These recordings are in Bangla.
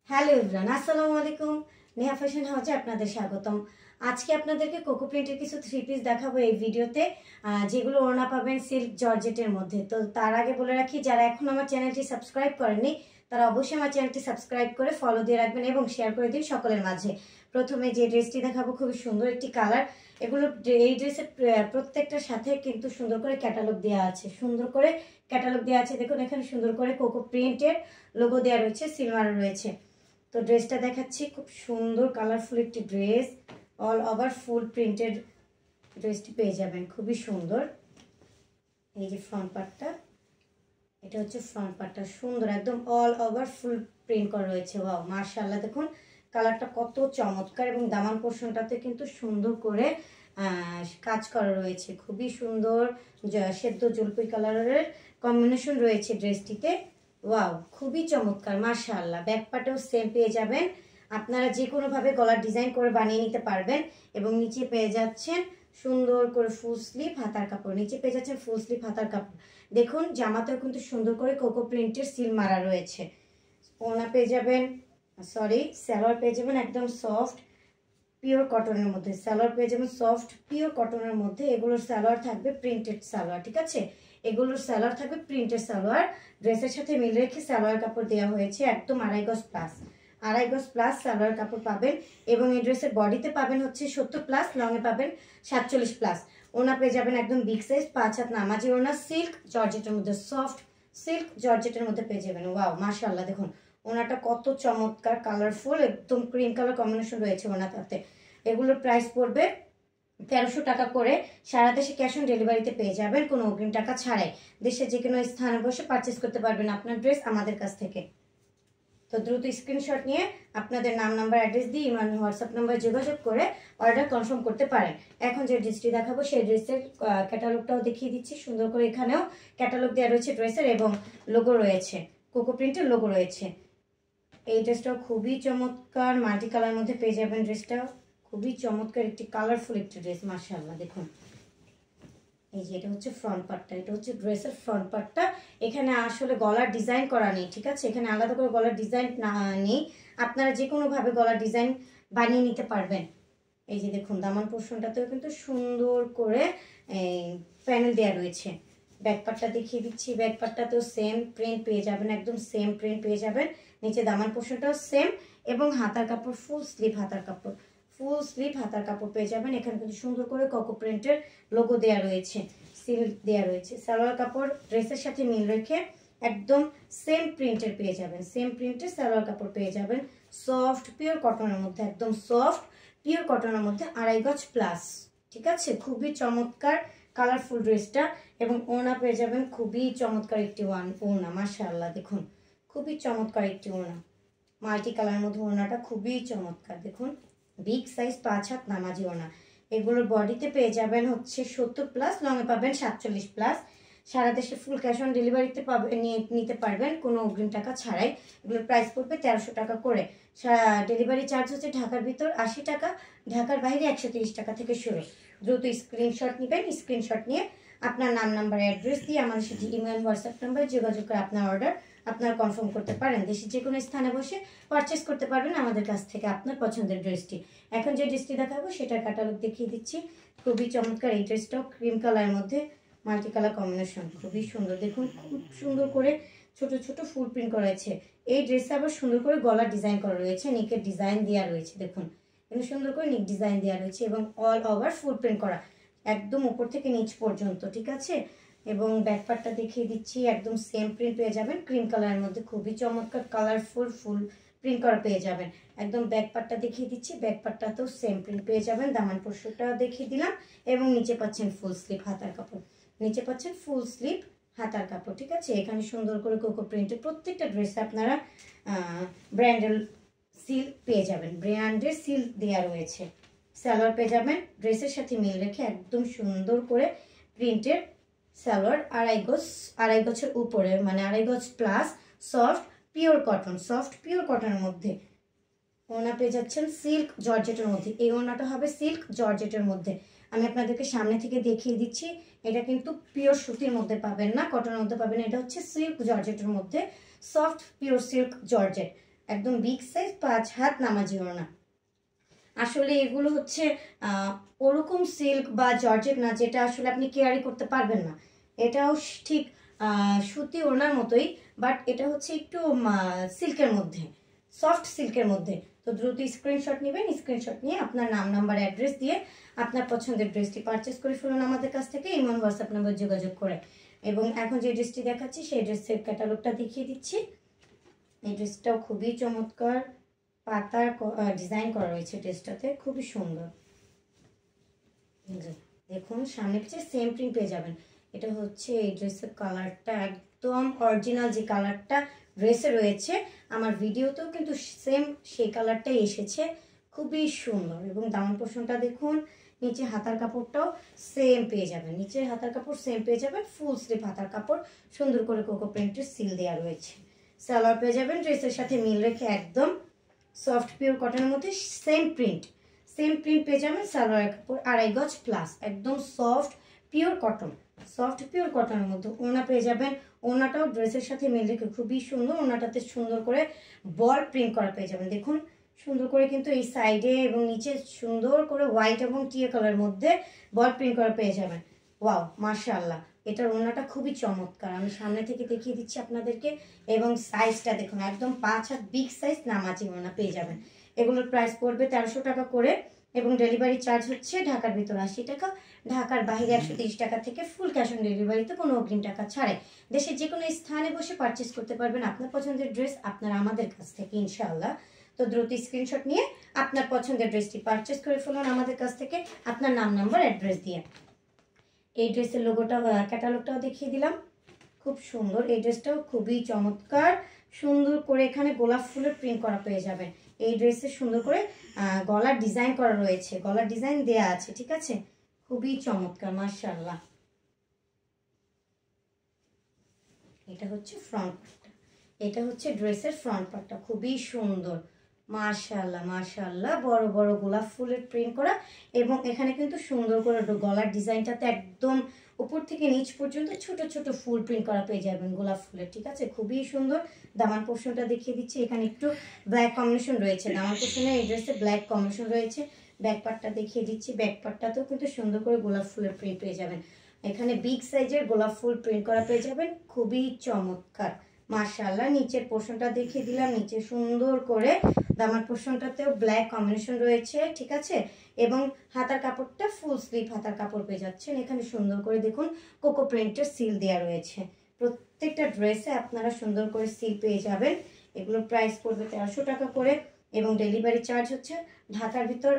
হ্যালো এভরিওয়ান, আসসালামু আলাইকুম। নেহা ফ্যাশন হাউসে আপনাদের স্বাগতম। আজকে আপনাদেরকে কোকো প্রিন্টের কিছু থ্রি পিস দেখাবো এই ভিডিওতে, যেগুলো ওড়না পাবেন সিল্ক জর্জেটের মধ্যে। তো তার আগে বলে রাখি, যারা এখন আমার চ্যানেলটি সাবস্ক্রাইব করেননি তারা অবশ্যই আমার চ্যানেলটি সাবস্ক্রাইব করে ফলো দিয়ে রাখবেন এবং শেয়ার করে দিন সকলের মাঝে। প্রথমে যে ড্রেসটি দেখাবো খুবই সুন্দর একটি কালার। এগুলো এই ড্রেসের প্রত্যেকটার সাথে কিন্তু সুন্দর করে ক্যাটালগ দেওয়া আছে, সুন্দর করে ক্যাটালগ দেওয়া আছে। দেখুন এখানে সুন্দর করে কোকো প্রিন্টের লোগো দেওয়া রয়েছে, সিলভার রয়েছে। তো ড্রেসটা দেখাচ্ছি, খুব সুন্দর কালারফুল একটি ড্রেস, অল ওভার ফুল প্রিন্টেড ড্রেসটি পেয়ে যাবেন, খুবই সুন্দর। এই যে ফ্রন্ট পার্টটা, এটা হচ্ছে ফ্রন্ট পার্টটা, সুন্দর একদম অল ওভার ফুল প্রিন্ট করা রয়েছে। ওয়াও মাশাআল্লাহ, দেখুন কালারটা কত চমৎকার এবং দামান পোর্শনটাতে কিন্তু সুন্দর করে কাজ করা রয়েছে, খুবই সুন্দর। সেদ্ধ জলপাই কালারের কম্বিনেশন রয়েছে ড্রেসটিতে। ওয়াও খুবই চমৎকার মাশাআল্লাহ। ব্যাক পার্টেও সেম পেয়ে যাবেন, আপনারা যে কোনোভাবে গলার ডিজাইন করে বানিয়ে নিতে পারবেন। এবং নিচে পেয়ে যাচ্ছেন সুন্দর করে ফুল স্লিভ হাতার কাপড়, নিচে পেয়ে যাচ্ছেন ফুল স্লিভ হাতার কাপড়। দেখুন জামাতেও কিন্তু সুন্দর করে কোকো প্রিন্টের সিল মারা রয়েছে। ওড়না পেয়ে যাবেন, সালোয়ার পেয়ে যাবেন একদম সফট পিওর কটনের মধ্যে, সালোয়ার পেয়ে যাবেন সফট পিওর কটনের মধ্যে। এগুলোর সালোয়ার থাকবে প্রিন্টেড সালোয়ার, ঠিক আছে, এগুলোর সালোয়ার থাকবে প্রিন্টেড সালোয়ার। ড্রেসের সাথে মিল রেখে সালোয়ার কাপড় দেওয়া হয়েছে একদম 2.5 গজ প্লাস, 2.5 গজ প্লাস সালোয়ার কাপড় পাবেন। এবং এই ড্রেসের বডিতে পাবেন হচ্ছে 70 প্লাস, লংয়ে পাবেন 47 প্লাস। ওনা পেয়ে যাবেন একদম বিগ সাইজ 5 হাত নামাজি ওনা, সিল্ক জর্জেটের মধ্যে, সফট সিল্ক জর্জেটের মধ্যে পেয়ে যাবেন। ওয়াও মাশাআল্লাহ, দেখুন ওনাটা কত চমৎকার কালারফুল, একদম ক্রিম কালার কম্বিনেশন রয়েছে ওনাটাতে। এগুলোর প্রাইস পড়বে 1300 টাকা করে। সারা দেশে ক্যাশ অন ডেলিভারিতে পেয়ে যাবেন কোনো অগ্রিম টাকা ছাড়াই। দেশের যে কোনো স্থানে বসে পারচেস করতে পারবেন আপনার ড্রেস আমাদের কাছ থেকে। তো দ্রুত স্ক্রিনশট নিয়ে আপনাদের নাম, নাম্বার, অ্যাড্রেস দিয়ে ইমেল, হোয়াটসঅ্যাপ নাম্বার যোগাযোগ করে অর্ডার কনফার্ম করতে পারেন। এখন যে ড্রেসটি দেখাবো সেই ড্রেসের ক্যাটালগটাও দেখিয়ে দিচ্ছি। সুন্দর করে এখানেও ক্যাটালগ দেওয়া রয়েছে ড্রেসের এবং লোগো রয়েছে, কোকো প্রিন্টের লোগো রয়েছে। এই ড্রেসটাও খুবই চমৎকার, মাল্টি কালার মধ্যে পেয়ে যাবেন। ড্রেসটাও খুবই চমৎকার একটি কালারফুল একটি ড্রেস মাশাআল্লাহ। দেখুন এই যে এটা হচ্ছে ফ্রন্ট পার্টটা, এটা হচ্ছে ড্রেসের ফ্রন্ট পার্টটা। এখানে আসলে গলার ডিজাইন করা নেই, ঠিক আছে, এখানে আলাদা করে গলার ডিজাইন নেই, আপনারা যে কোনোভাবে গলার ডিজাইন বানিয়ে নিতে পারবেন। এই যে দেখুন দামান পোর্শনটাতেও কিন্তু সুন্দর করে প্যানেল দেওয়া রয়েছে। ব্যাক পার্টটা দেখিয়ে দিচ্ছি, ব্যাক পার্টটাতেও সেম প্রিন্ট পেয়ে যাবেন, একদম সেম প্রিন্ট পেয়ে যাবেন। নিচে দামান পোর্শনটাও সেম এবং হাতার কাপড় ফুল স্লিভ হাতার কাপড়, ফুল স্লিভ হাতার কাপড় পেয়ে যাবেন। এখানে কিন্তু সুন্দর করে কোকো প্রিন্টের লোগো দেওয়া রয়েছে, সিল দেওয়া রয়েছে। সালোয়ার কাপড় ড্রেসের সাথে মিল রেখে একদম সেম প্রিন্টের পেয়ে যাবেন, সেম প্রিন্টের সালোয়ার কাপড় পেয়ে যাবেন। সফট পিওর কটনের মধ্যে, একদম সফট পিওর কটনের মধ্যে 2.5 গজ প্লাস, ঠিক আছে, খুবই চমৎকার কালারফুল ড্রেসটা। এবং ওড়না পেয়ে যাবেন খুবই চমৎকার একটি ওড়না মাশাআল্লাহ। দেখুন খুবই চমৎকার একটি ওড়না, মাল্টি কালার মধ্যে ওড়নাটা খুবই চমৎকার। দেখুন বিগ সাইজ 5 হাত নামাজি ওড়না। এগুলোর বডিতে পেয়ে যাবেন হচ্ছে 70 প্লাস, লংয়ে পাবেন 47 প্লাস। সারা দেশে ফুল ক্যাশ অন ডেলিভারিতে নিতে পারবেন কোনো অগ্রিম টাকা ছাড়াই। এগুলোর প্রাইস পড়বে 1300 টাকা করে। ডেলিভারি চার্জ হচ্ছে ঢাকার ভিতর 80 টাকা, ঢাকার বাইরে 130 টাকা থেকে শুরু। দ্রুত স্ক্রিনশট নেবেন, স্ক্রিনশট নিয়ে আপনার নাম, নাম্বার, অ্যাড্রেস দিয়ে আমাদের সাথে ইমেল, হোয়াটসঅ্যাপ নাম্বারে যোগাযোগ করে আপনার অর্ডার আপনারা কনফার্ম করতে পারেন। দেশের যে কোনো স্থানে বসে পারচেস করতে পারবেন আমাদের কাছ থেকে আপনার পছন্দের ড্রেসটি। এখন যে ড্রেসটি দেখাবো সেটার ক্যাটালগ দেখিয়ে দিচ্ছি, খুবই চমৎকার। এই ড্রেসটাও ক্রিম কালারের মধ্যে মাল্টি কালার কম্বিনেশন, খুবই সুন্দর। দেখুন খুব সুন্দর করে ছোট ছোট ফুল প্রিন্ট করা আছে। এই ড্রেসে আবার সুন্দর করে গলার ডিজাইন করা রয়েছে, নিকের ডিজাইন দেওয়া রয়েছে। দেখুন এখানে সুন্দর করে নিক ডিজাইন দেওয়া রয়েছে এবং অল ওভার ফুল প্রিন্ট করা একদম উপর থেকে নিচ পর্যন্ত, ঠিক আছে। এবং ব্যাক পার্টটা দেখিয়ে দিচ্ছি, একদম সেম প্রিন্ট পেয়ে যাবেন ক্রিম কালারের মধ্যে, খুবই চমৎকার কালারফুল ফুল প্রিন্ট করা পেয়ে যাবেন। একদম ব্যাক পার্টটা দেখিয়ে দিচ্ছি, ব্যাক পার্টটাতেও সেম প্রিন্ট পেয়ে যাবেন। দামান পোর্শনটা দেখিয়ে দিলাম এবং নিচে পাচ্ছেন ফুল স্লিভ হাতার কাপড়, নিচে পাচ্ছেন ফুল স্লিভ হাতার কাপড়, ঠিক আছে। এখানে সুন্দর করে কোকো প্রিন্টের প্রত্যেকটা ড্রেসে আপনারা ব্র্যান্ডের সিল পেয়ে যাবেন, ব্র্যান্ডের সিল দেওয়া রয়েছে। সালোয়ার পেয়ে যাবেন ড্রেসের সাথে মিল রেখে একদম সুন্দর করে প্রিন্টের সালোয়ার, 2.5 গজের উপরে, মানে 2.5 গজ plus, soft pure cotton, soft pure কটনের মধ্যে। ওড়না পেয়ে যাচ্ছেন সিল্ক জর্জেটের মধ্যে, এই ওড়নাটা হবে সিল্ক জর্জেটের মধ্যে। আমি আপনাদেরকে সামনে থেকে দেখিয়ে দিচ্ছি, এটা কিন্তু পিওর সুতির মধ্যে পাবেন না, কটনের মধ্যে পাবেন। এটা হচ্ছে সিল্ক জর্জেটের মধ্যে, সফট পিওর সিল্ক জর্জেট। একদম বিগ সাইজ 5 হাত নামাজি ওড়না। আসলে এগুলো হচ্ছে ওরকম সিল্ক বা জর্জেট না যেটা আসলে আপনি ক্যারি করতে পারবেন না। এটাও ঠিক সুতি ওড়নার মতোই, বাট এটা হচ্ছে একটু সিল্কের মধ্যে, সফট সিল্কের মধ্যে। তো দ্রুত স্ক্রিনশট নেবেন, স্ক্রিনশট নিয়ে আপনার নাম নাম্বার অ্যাড্রেস দিয়ে আপনার পছন্দের ড্রেসটি পারচেস করে ফেলুন আমাদের কাছ থেকে ইমো হোয়াটসঅ্যাপ নাম্বার যোগাযোগ করে। এবং এখন যে ড্রেসটি দেখাচ্ছি সেই ড্রেসের ক্যাটালগটা দেখিয়ে দিচ্ছি। এই ড্রেসটাও খুবই চমৎকার, পাতার ডিজাইন করা রয়েছে ড্রেসটাতে, খুবই সুন্দর। দেখুন সামনে পিছিয়ে সেম প্রিন্ট পেয়ে যাবেন। এটা হচ্ছে এই ড্রেসের কালারটা, একদম অরিজিনাল যে কালারটা ড্রেসে রয়েছে আমার ভিডিওতেও কিন্তু সেম সেই কালারটাই এসেছে, খুবই সুন্দর। এবং দামান পোর্শনটা দেখুন, নিচে হাতার কাপড়টাও সেম পেয়ে যাবেন, নিচের হাতার কাপড় সেম পেয়ে যাবেন, ফুল স্লিভ হাতার কাপড়, সুন্দর করে কোকো প্রিন্টের সিল দেওয়া রয়েছে। সালোয়ার পেয়ে যাবেন ড্রেসের সাথে মিল রেখে, একদম সফট পিওর কটনের মধ্যে সেম প্রিন্ট পেয়ে যাবেন। সালোয়ার কাপড় 2.5 গজ প্লাস, একদম soft pure cotton, soft pure কটনের মধ্যে। ওড়না পেয়ে যাবেন, ওড়নাটাও ড্রেসের সাথে মিল রেখে খুবই সুন্দর। ওড়নাটাতে সুন্দর করে বল প্রিন্ট করা পেয়ে যাবেন, দেখুন সুন্দর করে কিন্তু এই সাইডে এবং নিচে সুন্দর করে হোয়াইট এবং টিয়া কালারের মধ্যে বল প্রিন্ট করা পেয়ে যাবেন। ওয়াও মাশাআল্লাহ, এটার ওড়নাটা খুবই চমৎকার, আমি সামনে থেকে দেখিয়ে দিচ্ছি আপনাদেরকে। এবং সাইজটা দেখুন, একদম 5 হাত বিগ সাইজ নামাজি ওড়না পেয়ে যাবেন। এগুলোর প্রাইস পড়বে 1300 টাকা করে এবং ডেলিভারি চার্জ হচ্ছে ঢাকার ভিতরে 80 টাকা, ঢাকার বাইরে 130 টাকা থেকে ফুল ক্যাশ অন ডেলিভারিতে কোনো অগ্রিম টাকা ছাড়াই দেশের যে কোনো স্থানে বসে পারচেস করতে পারবেন আপনার পছন্দের ড্রেস আপনারা আমাদের কাছ থেকে ইনশাআল্লাহ। তো দ্রুত স্ক্রিনশট নিয়ে আপনার পছন্দের ড্রেসটি পারচেস করে ফেলুন আমাদের কাছ থেকে আপনার নাম নাম্বার অ্যাড্রেস দিয়ে। এই ড্রেসের লোগোটা ক্যাটালগটাও দেখিয়ে দিলাম, খুব সুন্দর। এই ড্রেসটাও খুবই চমৎকার, সুন্দর করে এখানে গোলাপ ফুলের প্রিন্ট করা পেয়ে যাবেন। এই ড্রেসে সুন্দর করে গলার ডিজাইন করা রয়েছে, গলার ডিজাইন দেয়া আছে, ঠিক আছে, খুবই চমৎকার মাশাআল্লাহ। এটা হচ্ছে ফ্রন্ট পার্টটা, এটা হচ্ছে ড্রেসের ফ্রন্ট পার্টটা, খুবই সুন্দর মাশাআল্লাহ মাশাআল্লাহ। বড় বড় গোলাপ ফুলের প্রিন্ট করা এবং এখানে কিন্তু সুন্দর করে গলার ডিজাইনটাতে একদম উপর থেকে নিচ পর্যন্ত ছোট ছোট ফুল প্রিন্ট করা পেয়ে যাবেন গোলাপ ফুলের, ঠিক আছে, খুবই সুন্দর। দামান পোর্শনটা দেখিয়ে দিচ্ছি, এখানে একটু ব্ল্যাক কম্বিনেশন রয়েছে, দামান পোর্শনে এই ড্রেসে ব্ল্যাক কম্বিনেশন রয়েছে। ব্যাক পার্টটা দেখিয়ে দিচ্ছি, ব্যাক পার্টটাতেও কিন্তু সুন্দর করে গোলাপ ফুলের প্রিন্ট পেয়ে যাবেন। এখানে বিগ সাইজের গোলাপ ফুল প্রিন্ট করা পেয়ে যাবেন, খুবই চমৎকার মাশাআল্লাহ। নিচের পোর্শনটা দেখিয়ে দিলাম, নিচে সুন্দর করে দামার পোর্শনটাতেও ব্ল্যাক কম্বিনেশন রয়েছে, ঠিক আছে। এবং হাতার কাপড়টা ফুল স্লিভ হাতার কাপড় পেয়ে যাচ্ছেন। এখানে সুন্দর করে দেখুন কোকো প্রিন্টের সিল দেওয়া রয়েছে, প্রত্যেকটা ড্রেসে আপনারা সুন্দর করে সিল পেয়ে যাবেন। এগুলোর প্রাইস পড়বে 1300 টাকা করে এবং ডেলিভারি চার্জ হচ্ছে ঢাকার ভিতর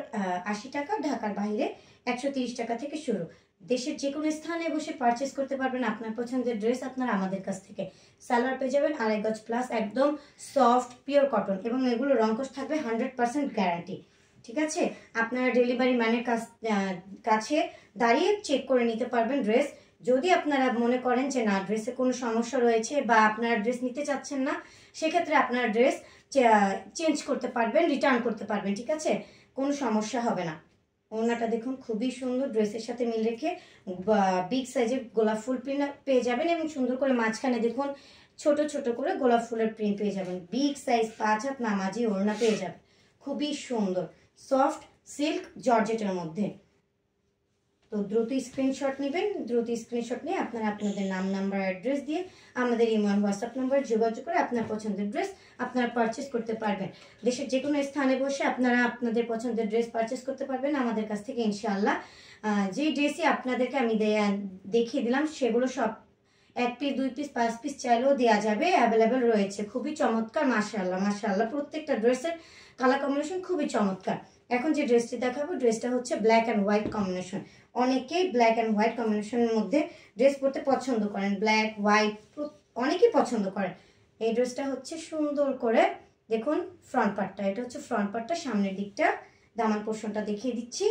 80 টাকা, ঢাকার বাইরে 130 টাকা থেকে শুরু। দেশের যে কোনো স্থানে বসে পারচেস করতে পারবেন আপনার পছন্দের ড্রেস আপনারা আমাদের কাছ থেকে। সালোয়ার পেয়ে যাবেন 2.5 গজ প্লাস, একদম সফট পিওর কটন এবং এগুলো রংকশ থাকবে 100% গ্যারান্টি, ঠিক আছে। আপনারা ডেলিভারি ম্যানের কাছে দাঁড়িয়ে চেক করে নিতে পারবেন ড্রেস। যদি আপনারা মনে করেন যে না ড্রেসে কোনো সমস্যা রয়েছে বা আপনারা ড্রেস নিতে চাচ্ছেন না, সেক্ষেত্রে আপনারা ড্রেস চেঞ্জ করতে পারবেন, রিটার্ন করতে পারবেন, ঠিক আছে, কোনো সমস্যা হবে না। ওড়নাটা দেখুন খুবই সুন্দর, ড্রেসের সাথে মিল রেখে বিগ সাইজের গোলাপ ফুল প্রিন্ট পেয়ে যাবেন এবং সুন্দর করে মাঝখানে দেখুন ছোট ছোট করে গোলাপ ফুলের প্রিন্ট পেয়ে যাবেন। বিগ সাইজ 5 হাত নামাজি ওড়না পেয়ে যাবেন, খুবই সুন্দর সফট সিল্ক জর্জেটের মধ্যে। তো দ্রুত স্ক্রিনশট নেবেন, দ্রুত স্ক্রিনশট নিয়ে আপনারা আপনাদের নাম নাম্বার অ্যাড্রেস দিয়ে আমাদের ইমো হোয়াটসঅ্যাপ নাম্বার যোগাযোগ করে আপনার পছন্দের ড্রেস আপনারা পারচেস করতে পারবেন। দেশের যে কোনো স্থানে বসে আপনারা আপনাদের পছন্দের ড্রেস পারচেস করতে পারবেন আমাদের কাছ থেকে ইনশাআল্লাহ। যে ড্রেসই আপনাদেরকে আমি দেখিয়ে দিলাম সেগুলো সব 1 পিস 2 পিস 5 পিস চাইলেও দেওয়া যাবে, অ্যাভেলেবেল রয়েছে, খুবই চমৎকার মাশাআল্লাহ মাশাআল্লাহ। প্রত্যেকটা ড্রেসের কালার কম্বিনেশন খুবই চমৎকার। এখন যে ড্রেসটি দেখাবো ড্রেসটা হচ্ছে ব্ল্যাক অ্যান্ড হোয়াইট কম্বিনেশন। অনেকেই ব্ল্যাক অ্যান্ড হোয়াইট কম্বিনেশনের মধ্যে ড্রেস পরতে পছন্দ করেন, ব্ল্যাক হোয়াইট অনেকেই পছন্দ করেন। এই ড্রেসটা হচ্ছে সুন্দর করে দেখুন ফ্রন্ট পার্টটা, এটা হচ্ছে ফ্রন্ট পার্টটা, সামনের দিকটা দামান পোর্শনটা দেখিয়ে দিচ্ছি।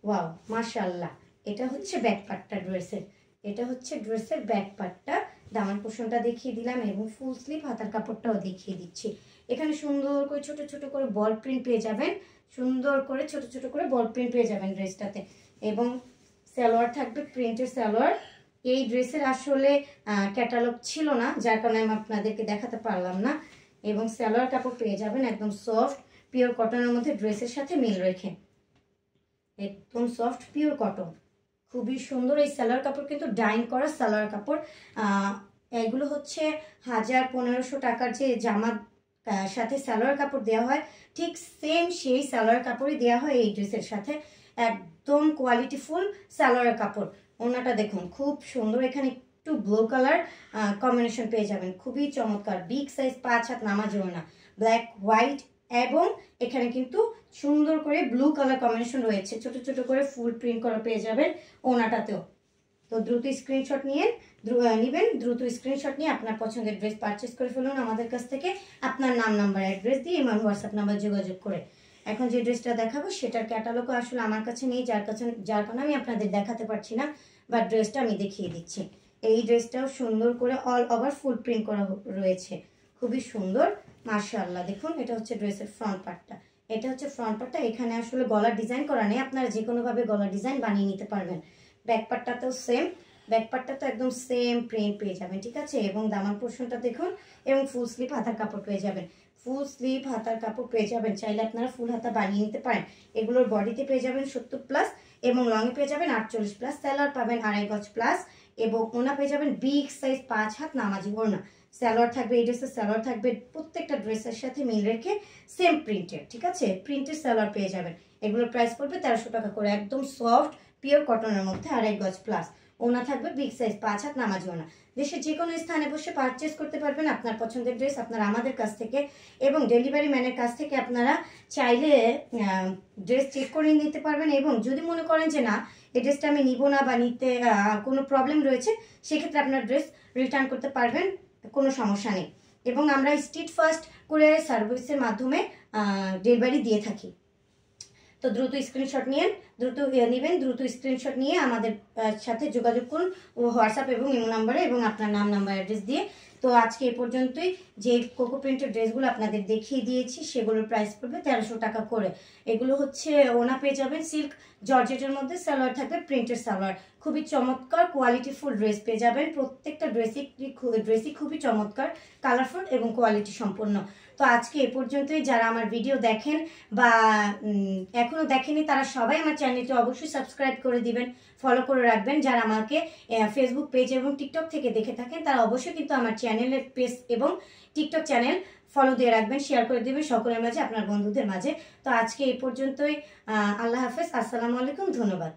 ওয়াও মাশাআল্লাহ। এটা হচ্ছে ব্যাক পার্টটা ড্রেসের, এটা হচ্ছে ড্রেসের ব্যাক পার্টটা, দামান পোর্শনটা দেখিয়ে দিলাম এবং ফুল স্লিভ হাতার কাপড়টাও দেখিয়ে দিচ্ছি। এখানে সুন্দর করে ছোট ছোট করে বল প্রিন্ট পেয়ে যাবেন, সুন্দর করে ছোট ছোট করে বল প্রিন্ট পেয়ে যাবেন ড্রেসটাতে। এবং সালোয়ার থাকবে প্রিন্টের সালোয়ার। এই ড্রেসের আসলে ক্যাটালগ ছিল না, যার কারণে আমি আপনাদেরকে দেখাতে পারলাম না। এবং সালোয়ার কাপড় পেয়ে যাবেন একদম সফট পিওর কটনের মধ্যে, ড্রেসের সাথে মিল রেখে, একদম সফট পিওর কটন, খুবই সুন্দর। এই সালোয়ার কাপড় কিন্তু ডাইং করা সালোয়ার কাপড়। এগুলো হচ্ছে 1000-1500 টাকার যে জামা সাথে সালোয়ার কাপড় দেওয়া হয়, ঠিক সেম সেই সালোয়ার কাপড়ই দেওয়া হয় এই ড্রেসের সাথে, একদম কোয়ালিটিফুল সালোয়ার কাপড়। ওনাটা দেখুন খুব সুন্দর, এখানে একটু ব্লু কালার কম্বিনেশন পেয়ে যাবেন, খুবই চমৎকার। বিগ সাইজ 5 হাত নামাজি ওড়না, ব্ল্যাক হোয়াইট, এবং এখানে কিন্তু সুন্দর করে ব্লু কালার কম্বিনেশন রয়েছে, ছোট ছোট করে ফুল প্রিন্ট করা পেয়ে যাবেন ওনাটাতেও। তো দ্রুত স্ক্রিনশট নেবেন, দ্রুত স্ক্রিনশট নিয়ে আপনার পছন্দের ড্রেস পারচেস করে ফেলুন আমাদের কাছ থেকে, আপনার নাম নাম্বার অ্যাড্রেস দিয়ে এবং হোয়াটসঅ্যাপ নাম্বার যোগাযোগ করে। এখন যে ড্রেসটা দেখাবো সেটার ক্যাটালগও আসলে আমার কাছে নেই, যার কারণে আমি আপনাদের দেখাতে পারছি না, বাট ড্রেসটা আমি দেখিয়ে দিচ্ছি। এই ড্রেসটাও সুন্দর করে অল ওভার ফুল প্রিন্ট করা রয়েছে, খুবই সুন্দর মাশাআল্লাহ। দেখুন এটা হচ্ছে ড্রেসের ফ্রন্ট পার্টটা, এটা হচ্ছে ফ্রন্ট পার্টটা। এখানে আসলে গলার ডিজাইন করা নেই, আপনারা যে কোনোভাবে গলার ডিজাইন বানিয়ে নিতে পারবেন। ব্যাক পার্টটাতেও সেম, ব্যাক পার্টটা তো একদম সেম প্রিন্ট পেয়ে যাবেন, ঠিক আছে। এবং দামান পোর্শনটা দেখুন, এবং ফুল স্লিভ হাতার কাপড় পেয়ে যাবেন, ফুল স্লিভ হাতার কাপড় পেয়ে যাবেন। চাইলে আপনারা ফুল হাতা বানিয়ে নিতে পারেন। এগুলোর বডিতে পেয়ে যাবেন 70+ এবং লংয়ে পেয়ে যাবেন 48+, সালোয়ার পাবেন 2.5 গজ প্লাস, এবং ওনা পেয়ে যাবেন বিগ সাইজ 5 হাত নামাজি ওড়না। সালোয়ার থাকবে, এই ড্রেসের সালোয়ার থাকবে প্রত্যেকটা ড্রেসের সাথে মিল রেখে সেম প্রিন্টের, ঠিক আছে, প্রিন্টের সালোয়ার পেয়ে যাবেন। এগুলোর প্রাইস পড়বে 1300 টাকা করে, একদম সফট পিওর কটনের মধ্যে 2.5 গজ প্লাস। ওনা থাকবে বিগ সাইজ 5 হাত নামাজি ওনা। দেশের যে কোনো স্থানে বসে পারচেস করতে পারবেন আপনার পছন্দের ড্রেস আপনারা আমাদের কাছ থেকে, এবং ডেলিভারি ম্যানের কাছ থেকে আপনারা চাইলে ড্রেস চেক করে নিতে পারবেন। এবং যদি মনে করেন যে না এই ড্রেসটা আমি নিব না বা নিতে কোনো প্রবলেম রয়েছে, সেক্ষেত্রে আপনার ড্রেস রিটার্ন করতে পারবেন, কোনো সমস্যা নেই। এবং আমরা স্ট্রিট ফাস্ট কুরিয়ার সার্ভিসের মাধ্যমে ডেলিভারি দিয়ে থাকি। তো দ্রুত স্ক্রিনশট নেবেন, দ্রুত স্ক্রিনশট নিয়ে আমাদের সাথে যোগাযোগ করুন হোয়াটসঅ্যাপ এবং ইমো নাম্বারে, এবং আপনার নাম নাম্বার অ্যাড্রেস দিয়ে। তো আজকে এ পর্যন্তই। যে কোকো প্রিন্টের ড্রেসগুলো আপনাদের দেখিয়ে দিয়েছি সেগুলোর প্রাইস পড়বে 1300 টাকা করে। এগুলো হচ্ছে ওনা পেয়ে যাবেন সিল্ক জর্জেটের মধ্যে, সালোয়ার থাকবে প্রিন্টের সালোয়ার, খুবই চমৎকার কোয়ালিটিফুল ড্রেস পেয়ে যাবেন। প্রত্যেকটা ড্রেসই খুবই চমৎকার, কালারফুল এবং কোয়ালিটি সম্পন্ন। তো আজকে এ পর্যন্তই। যারা আমার ভিডিও দেখেন বা এখনো দেখেনি তারা সবাই আমার চ্যানেলটি অবশ্যই সাবস্ক্রাইব করে দিবেন, ফলো করে রাখবেন। যারা আমাকে ফেসবুক পেজ এবং টিকটক থেকে দেখে থাকেন তারা অবশ্যই কিন্তু আমার চ্যানেলের পেজ এবং টিকটক চ্যানেল ফলো দিয়ে রাখবেন, শেয়ার করে দিবেন সকলের মাঝে, আপনার বন্ধুদের মাঝে। তো আজকে এই পর্যন্তই। আল্লাহ হাফেজ, আসসালামু আলাইকুম, ধন্যবাদ।